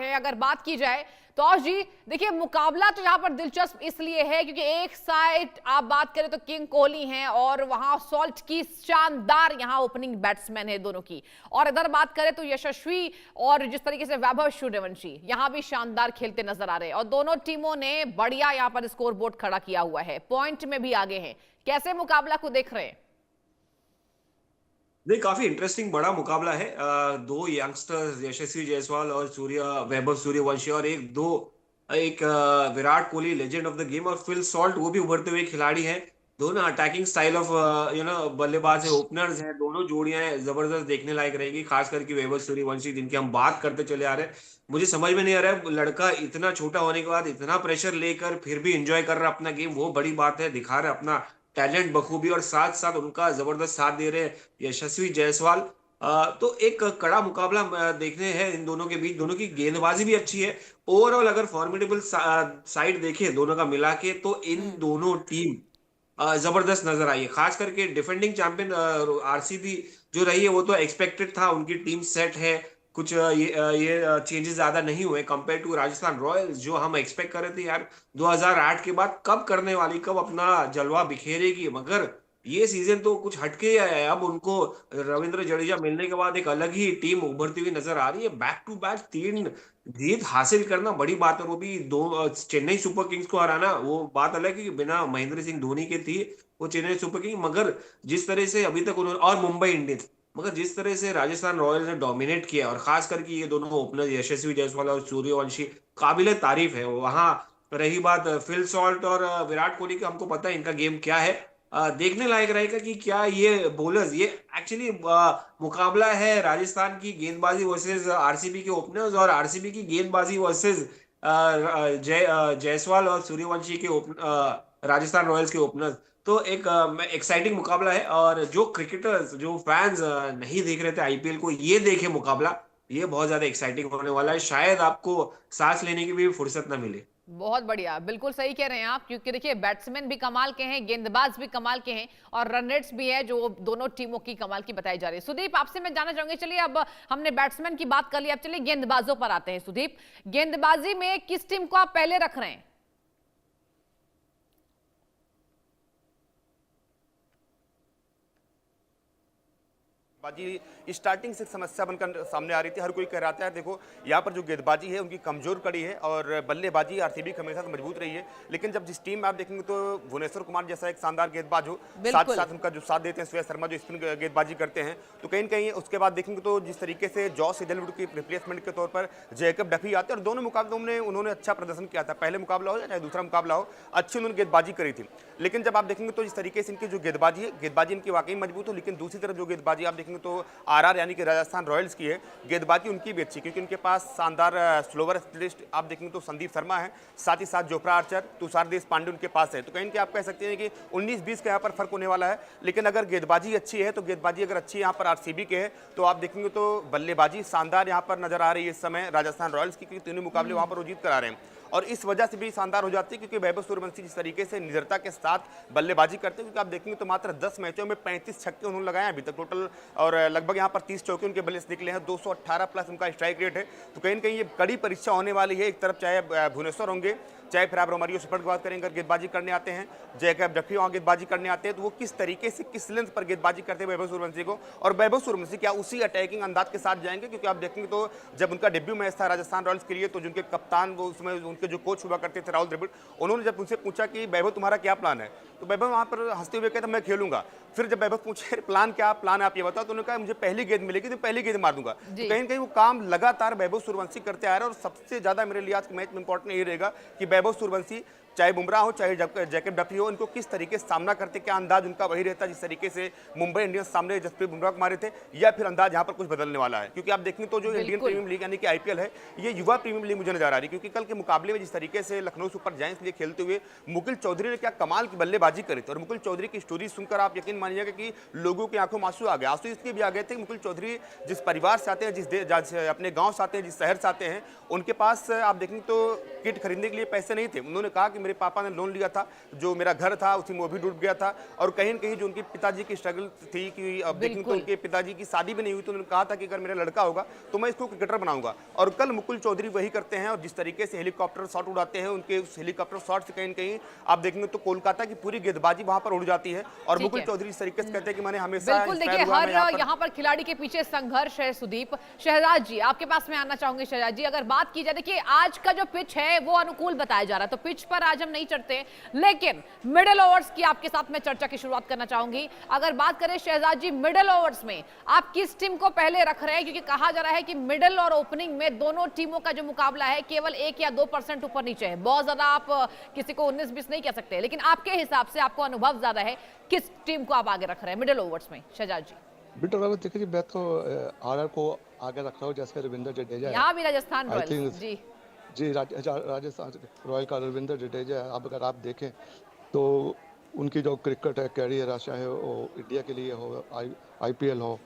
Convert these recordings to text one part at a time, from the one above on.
रहे हैं। अगर बात की जाए तो और जी देखिए, मुकाबला तो यहां पर दिलचस्प इसलिए है क्योंकि एक साइड आप बात करें तो किंग कोहली हैं और वहां सॉल्ट की शानदार यहां ओपनिंग बैट्समैन है दोनों की, और इधर बात करें तो यशस्वी और जिस तरीके से वैभव सूर्यवंशी यहां भी शानदार खेलते नजर आ रहे हैं, और दोनों टीमों ने बढ़िया यहां पर स्कोर बोर्ड खड़ा किया हुआ है, पॉइंट में भी आगे हैं। कैसे मुकाबला को देख रहे हैं? नहीं, काफी इंटरेस्टिंग बड़ा मुकाबला है। दो यंगस्टर्स यशस्वी जायसवाल और वैभव सूर्यवंशी, और एक Virat Kohli legend of the game, और फिल सॉल्ट वो भी उभरते हुए खिलाड़ी हैं। दोनों अटैकिंग स्टाइल ऑफ बल्लेबाज है, ओपनर्स हैं। दोनों जोड़ियां जबरदस्त देखने लायक रहेगी, खास करके वैभव सूर्यवंशी जिनकी हम बात करते चले आ रहे हैं। मुझे समझ में नहीं आ रहा है, लड़का इतना छोटा होने के बाद इतना प्रेशर लेकर फिर भी एंजॉय कर रहा है अपना गेम, वो बड़ी बात है। दिखा रहा है अपना टैलेंट बखूबी, और साथ साथ उनका जबरदस्त साथ दे रहे हैं यशस्वी जायसवाल। तो एक कड़ा मुकाबला देखने हैं इन दोनों के बीच। दोनों की गेंदबाजी भी अच्छी है। ओवरऑल अगर फॉर्मिडेबल साइड देखें दोनों का मिला के, तो इन दोनों टीम जबरदस्त नजर आई है। खास करके डिफेंडिंग चैंपियन आरसीबी जो रही है, वो तो एक्सपेक्टेड था, उनकी टीम सेट है। कुछ ये चेंजेस ज्यादा नहीं हुए कंपेयर टू राजस्थान रॉयल्स, जो हम एक्सपेक्ट कर रहे थे यार 2008 के बाद कब करने वाली, कब अपना जलवा बिखेरेगी। मगर ये सीजन तो कुछ हटके ही आया है। अब उनको रविंद्र जडेजा मिलने के बाद एक अलग ही टीम उभरती हुई नजर आ रही है। बैक टू बैक 3 जीत हासिल करना बड़ी बात है, वो भी दो चेन्नई सुपर किंग्स को हराना। वो बात अलग है कि बिना महेंद्र सिंह धोनी के थी वो चेन्नई सुपर किंग, मगर जिस तरह से अभी तक उन्होंने, और मुंबई इंडियंस, मगर जिस तरह से राजस्थान रॉयल्स ने डोमिनेट किया, और खास करके ये दोनों ओपनर यशस्वी जायसवाल और सूर्यवंशी काबिले तारीफ है। वहां रही बात फिल सॉल्ट और विराट कोहली की, हमको पता है इनका गेम क्या है। देखने लायक रहेगा कि क्या ये बोलर्स, ये एक्चुअली मुकाबला है राजस्थान की गेंदबाजी वर्सेस आरसीबी के ओपनर्स, और आरसीबी की गेंदबाजी वर्सेस जायसवाल और सूर्यवंशी के राजस्थान रॉयल्स के ओपनर्स। तो एक एक्साइटिंग मुकाबला है, और जो क्रिकेटर्स, जो फैंस नहीं देख रहे थे आईपीएल को, ये देखे मुकाबला, ये बहुत ज्यादा एक्साइटिंग होने वाला है। शायद आपको सांस लेने की भी फुर्सत ना मिले। बहुत बढ़िया, बिल्कुल सही कह रहे हैं आप, क्योंकि देखिए बैट्समैन भी कमाल के हैं, गेंदबाज भी कमाल के हैं, और रन रेट्स भी है जो दोनों टीमों की कमाल की बताई जा रही है। सुदीप, आपसे मैं जानना चाहूंगी, चलिए अब हमने बैट्समैन की बात कर ली, अब चलिए गेंदबाजों पर आते हैं। सुदीप, गेंदबाजी में किस टीम को आप पहले रख रहे हैं? बाजी स्टार्टिंग से समस्या बनकर सामने आ रही थी। हर कोई कह रहा था देखो यहाँ पर जो गेंदबाजी है उनकी कमजोर कड़ी है, और बल्लेबाजी आरसीबी की हमेशा मजबूत रही है। लेकिन जब जिस टीम में आप देखेंगे तो भुवनेश्वर कुमार जैसा एक शानदार गेंदबाज हो, साथ साथ उनका जो साथ देते हैं श्रेयस शर्मा जो स्पिन गेंदबाजी करते हैं, तो कहीं ना कहीं उसके बाद देखेंगे तो जिस तरीके से जॉस हेजलवुड की रिप्लेसमेंट के तौर पर जैकब डफी आते हैं, और दोनों मुकाबलों में उन्होंने अच्छा प्रदर्शन किया था। पहले मुकाबला हो या चाहे दूसरा मुकाबला हो, अच्छी उन्होंने गेंदबाजी करी थी। लेकिन जब आप देखेंगे तो जिस तरीके से इनकी जो गेंदबाजी है, गेंदबाजी इनकी वाकई मजबूत हो, लेकिन दूसरी तरफ जो गेंदबाजी आप देखेंगे तो आरआर यानी कि राजस्थान रॉयल्स की है, गेंदबाजी उनकी भी अच्छी, क्योंकि उनके पास शानदार स्लोवर स्पेशलिस्ट आप देखेंगे तो संदीप शर्मा है, साथ ही साथ जोफ्रा आर्चर, तुषार देशपांडे उनके पास है। तो कहीं आप कह सकते हैं कि 19-20 का यहाँ पर फर्क होने वाला है। लेकिन अगर गेंदबाजी अच्छी है, तो गेंदबाजी अगर अच्छी यहाँ पर आरसीबी के है, तो आप देखेंगे तो बल्लेबाजी शानदार यहाँ पर नजर आ रही है इस समय राजस्थान रॉयल्स की, क्योंकि तीनों मुकाबले वहां पर वो जीत करा रहे हैं, और इस वजह से भी शानदार हो जाती है। क्योंकि वैभव सूर्यवंशी जिस तरीके से निडरता के साथ बल्लेबाजी करते हैं, क्योंकि आप देखेंगे तो मात्र 10 मैचों में 35 छक्के उन्होंने लगाए अभी तक टोटल, और लगभग यहाँ पर 30 चौके उनके बल्ले से निकले हैं, 218 प्लस उनका स्ट्राइक रेट है। तो कहीं ना कहीं ये कड़ी परीक्षा होने वाली है। एक तरफ चाहे भुवनेश्वर होंगे, चाहे फिर आप रोमारियो शेफर्ड की बात करें, अगर गेंदबाजी करने आते हैं, जैकब डफी वहां गेंदबाजी करने आते हैं, तो वो किस तरीके से किस लेंथ पर गेंदबाजी करते हैं वैभव सूर्यवंशी को, और वैभव सूर्यवंशी क्या उसी अटैकिंग अंदाज के साथ जाएंगे। क्योंकि आप देखेंगे तो जब उनका डेब्यू मैच था राजस्थान रॉयल्स के लिए, तो जिनके कप्तान वो उसमें उनके जो कोच हुआ करते थे राहुल द्रविड़, उन्होंने जब उनसे पूछा कि वैभव तुम्हारा क्या प्लान है, तो वैभव वहां पर हंसते हुए कहता मैं खेलूंगा। फिर जब वैभव पूछे प्लान क्या, प्लान आप ये बताओ, तो उन्होंने कहा मुझे पहली गेंद मिलेगी तो पहली गेंद मार दूंगा। तो कहीं ना कहीं वो काम लगातार वैभव सूर्यवंशी करते आ रहे हैं, और सबसे ज्यादा मेरे लिए आज के मैच में इंपॉर्टेंट यही रहेगा कि वैभव सूर्यवंशी चाहे बुमराह हो चाहे जैकब डफी हो, इनको किस तरीके से सामना करते, क्या अंदाज उनका वही रहता है जिस तरीके से मुंबई इंडियंस सामने जसप्रीत बुमराह को मारे थे, या फिर अंदाज यहाँ पर कुछ बदलने वाला है। क्योंकि आप देखेंगे तो जो इंडियन प्रीमियर लीग यानी कि आईपीएल है, ये युवा प्रीमियर लीग मुझे नजर आ रही है। क्योंकि कल के मुकाबले में जिस तरीके से लखनऊ सुपर जायंट्स लिए खेलते हुए मुकुल चौधरी ने क्या कमाल की बल्लेबाजी करी थी, और मुकुल चौधरी की स्टोरी सुनकर आप यकीन मानिएगा कि लोगों की आंखों में आंसू आ गए। आंसू इसलिए भी आ गए थे कि मुकुल चौधरी जिस परिवार से आते हैं, जिस अपने गाँव से आते हैं, जिस शहर से आते हैं, उनके पास आप देखेंगे तो किट खरीदने के लिए पैसे नहीं थे। उन्होंने कहा कि मेरे पापा ने लोन लिया था, जो मेरा घर था उसी में वो भी डूब गया था। और कहीं न कहीं जो उनके पिताजी की स्ट्रगल थी कि अब देखें तो उनके पिताजी की शादी भी नहीं हुई, तो उन्होंने कहा था कि अगर मेरा लड़का होगा तो मैं इसको क्रिकेटर बनाऊंगा। और कल मुकुल चौधरी वही करते हैं, और जिस तरीके से हेलीकॉप्टर शॉट उड़ाते हैं, उनके उस हेलीकॉप्टर शॉट से कहीं न कहीं आप देखेंगे तो कोलकाता की पूरी गेंदबाजी वहां पर उड़ जाती है। और मुकुल चौधरी इस तरीके से कहते हैं कि मैंने हमेशा बिल्कुल, देखिए हर यहाँ पर खिलाड़ी के पीछे संघर्ष है। सुदीप, शहजाद जी आपके पास मैं आना चाहूंगी। शहजाद जी, अगर बात की जाए, देखिए आज का जो पिच है वो अनुकूल बताया जा रहा है, तो पिच पर आज हम नहीं चढ़ते, लेकिन मिडिल ओवर्स की आपके साथ मैं चर्चा की शुरुआत करना चाहूंगी। अगर बात करें शहजाद जी, मिडिल ओवर्स में आप किस टीम को पहले रख रहे हैं, क्योंकि कहा जा रहा है कि मिडिल और ओपनिंग में दोनों टीमों का जो मुकाबला है केवल 1 या 2% ऊपर नीचे है। बहुत ज्यादा आप किसी को 19-20 नहीं कह सकते, लेकिन आपके हिसाब से आपको अनुभव ज्यादा है, किस टीम को आप आगे रख रहे हैं मिडिल ओवर्स में? शहजाद जी। मिडिल ओवर देखिए, मैं तो आरआर को आगे रख रहा हूँ, जैसे रविंद्र जडेजा, यहाँ भी राजस्थान रॉयल्स जी राजस्थान रॉयल का रविंद्र जडेजा। अब अगर आप देखें तो उनकी जो क्रिकेट है कैरियर, चाहे वो इंडिया के लिए हो, आईपीएल हो,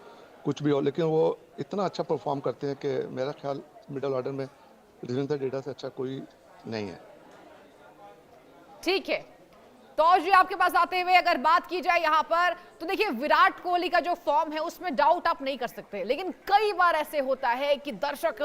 कुछ भी हो, लेकिन वो इतना अच्छा परफॉर्म करते हैं कि मेरा ख्याल मिडिल ऑर्डर में रविंद्र जडेजा से अच्छा कोई नहीं है। ठीक है, तो जी आपके पास आते हुए अगर बात की जाए यहाँ पर, तो देखिए विराट कोहली का जो फॉर्म है उसमें डाउट आप नहीं कर सकते, लेकिन कई बार ऐसे होता है कि दर्शक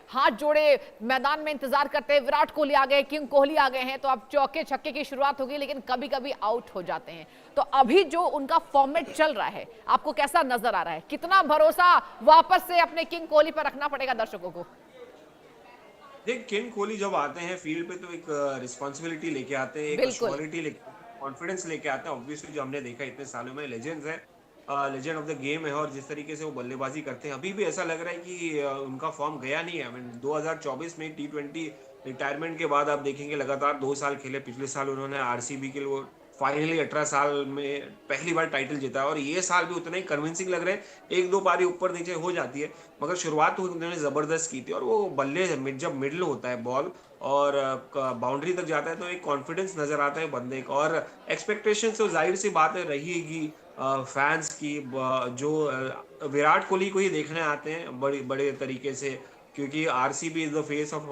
हाथ जोड़े मैदान में इंतजार करते हैं, विराट कोहली आ गए, किंग कोहली आ गए हैं, तो अब चौके छक्के की शुरुआत होगी, लेकिन कभी कभी आउट हो जाते हैं। तो अभी जो उनका फॉर्मेट चल रहा है आपको कैसा नजर आ रहा है? कितना भरोसा वापस से अपने किंग कोहली पर रखना पड़ेगा दर्शकों को? देख, किंग कोहली जब आते हैं फील्ड पे तो एक रिस्पॉन्सिबिलिटी लेके आते हैं, एक अश्योरिटी लेके, कॉन्फिडेंस लेके आते हैं। ऑब्वियसली जो हमने देखा इतने सालों में, लेजेंड्स हैं, लेजेंड ऑफ द गेम है, और जिस तरीके से वो बल्लेबाजी करते हैं अभी भी ऐसा लग रहा है कि उनका फॉर्म गया नहीं है। आई मीन 2024 में T20 रिटायरमेंट के बाद आप देखेंगे लगातार 2 साल खेले। पिछले साल उन्होंने आरसीबी के लिए फाइनली 18 साल में पहली बार टाइटल जीता, और ये साल भी उतना ही कन्विंसिंग लग रहे हैं। 1-2 पारी ऊपर नीचे हो जाती है, मगर शुरुआत तो उन्होंने जबरदस्त की थी। और वो बल्ले जब मिडल होता है बॉल और बाउंड्री तक जाता है तो एक कॉन्फिडेंस नजर आता है बंदे का, और एक्सपेक्टेशन तो जाहिर सी बात है रहेगी फैंस की, जो विराट कोहली को ही देखने आते हैं बड़े बड़े तरीके से, क्योंकि RCB is the face of,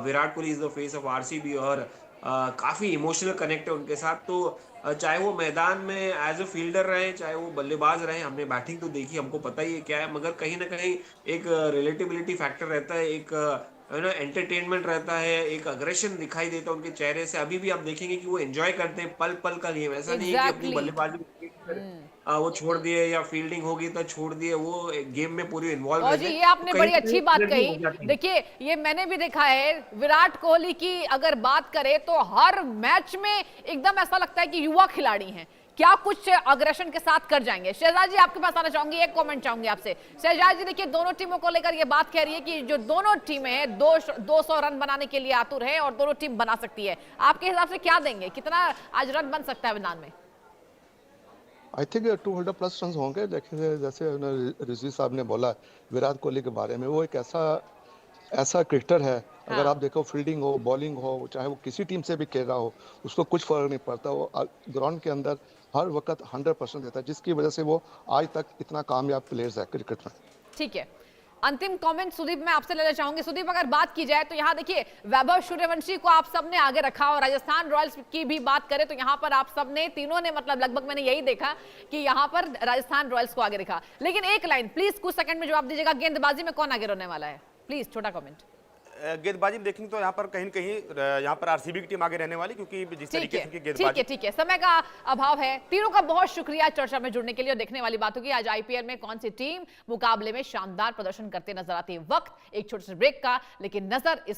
Virat Kohli is the face of RCB, और काफी इमोशनल कनेक्ट है उनके साथ। तो चाहे वो मैदान में एज अ फील्डर रहे, चाहे वो बल्लेबाज रहे, हमने बैटिंग तो देखी, हमको पता ही है क्या है, मगर कहीं ना कहीं एक रिलेटिबिलिटी फैक्टर रहता है, एक एंटरटेनमेंट रहता है, एक अग्रेशन दिखाई देता है उनके चेहरे से। अभी भी आप देखेंगे कि वो एंजॉय करते हैं पल पल का गेम, ऐसा नहीं है कि अपनी बल्लेबाजी वो छोड़ दिए या फील्डिंग होगी तो छोड़ दिए, वो गेम में पूरी इन्वॉल्व और जी ये आपने बड़ी अच्छी बात कही। देखिए ये मैंने भी देखा है, विराट कोहली की अगर बात करें तो हर मैच में एकदम ऐसा लगता है कि युवा खिलाड़ी हैं, क्या कुछ अग्रेशन के साथ कर जाएंगे। शहजाद जी आपके पास आना चाहूंगी, एक कमेंट चाहूंगी आपसे। शहजाद जी देखिए दोनों टीमों को लेकर ये बात कह रही है कि जो दोनों टीमें हैं 200 रन बनाने के लिए आतुर है, और दोनों टीम बना सकती है। आपके हिसाब से क्या देंगे, कितना आज रन बन सकता है मैदान में? आई थिंक 200+ रन होंगे। देखिए जैसे रिजी साहब ने बोला विराट कोहली के बारे में, वो एक ऐसा क्रिकेटर है, अगर आप देखो फील्डिंग हो, बॉलिंग हो, चाहे वो किसी टीम से भी खेल रहा हो, उसको कुछ फर्क नहीं पड़ता, वो ग्राउंड के अंदर हर वक्त 100% देता है, जिसकी वजह से वो आज तक इतना कामयाब प्लेयर्स है क्रिकेट में। ठीक है, अंतिम कमेंट सुदीप मैं आपसे लेना चाहूंगी। सुदीप अगर बात की जाए तो यहाँ देखिए वैभव सूर्यवंशी को आप सबने आगे रखा, और राजस्थान रॉयल्स की भी बात करें तो यहाँ पर आप सबने तीनों ने मतलब लगभग मैंने यही देखा कि यहाँ पर राजस्थान रॉयल्स को आगे रखा। लेकिन एक लाइन प्लीज कुछ सेकंड में जवाब दीजिएगा, गेंदबाजी में कौन आगे रहने वाला है? प्लीज छोटा कमेंट। गेंदबाजी में देखेंगे तो यहाँ पर कहीं न कहीं यहाँ पर आरसीबी की टीम आगे रहने वाली, क्योंकि जिस तरीके से गेंदबाजी। ठीक है, समय का अभाव है। तीनों का बहुत शुक्रिया चर्चा में जुड़ने के लिए। और देखने वाली बात होगी आज आईपीएल में कौन सी टीम मुकाबले में शानदार प्रदर्शन करते नजर आती है। वक्त एक छोटे से ब्रेक का, लेकिन नजर इस